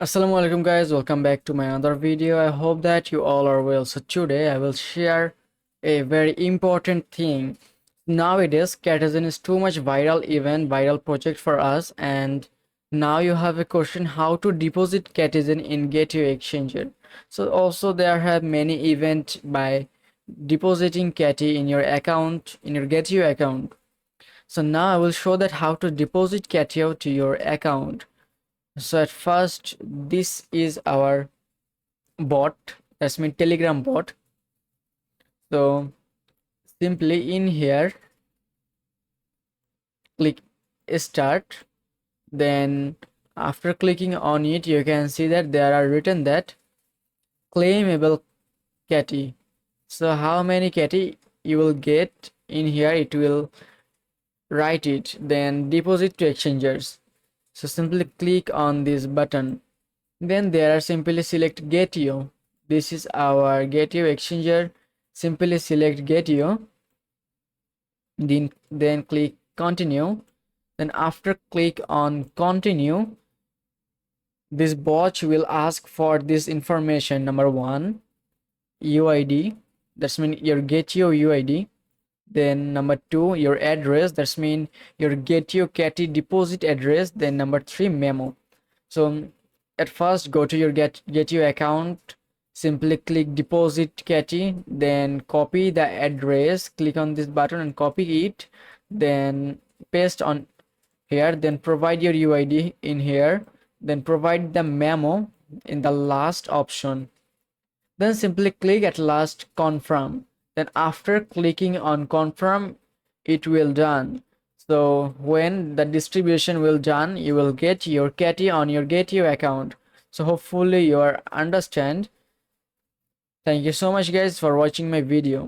Assalamu alaikum guys, welcome back to my another video. I hope that you all are well. So today I will share a very important thing. Nowadays Catizen is too much viral event, viral project for us, and now you have a question how to deposit Catizen in Gateway Exchanger. So also there have many events by depositing CATI in your account, in your Gateway account. So now I will show that how to deposit CATI to your account. So at first, this is our bot, that's mean Telegram bot. So simply in here, click start. Then after clicking on it, you can see that there are written that claimable CATI. So how many CATI you will get in here? It will write it. Then deposit to exchangers. So simply click on this button. Then there are simply select Getio. This is our Getio exchanger. Simply select Getio. Then click continue. Then after click on continue, this bot will ask for this information. Number one, UID. That's mean your Getio UID. Then number two, your address. That's mean your Getio CATI deposit address. Then number three, memo. So at first go to your Getio account, simply click deposit CATI, then copy the address, click on this button and copy it, then paste on here, then provide your UID in here, then provide the memo in the last option, then simply click at last confirm. Then after clicking on confirm, it will done. So when the distribution will done, you will get your CATI on your Gateway account. So hopefully you are understand. Thank you so much guys for watching my video.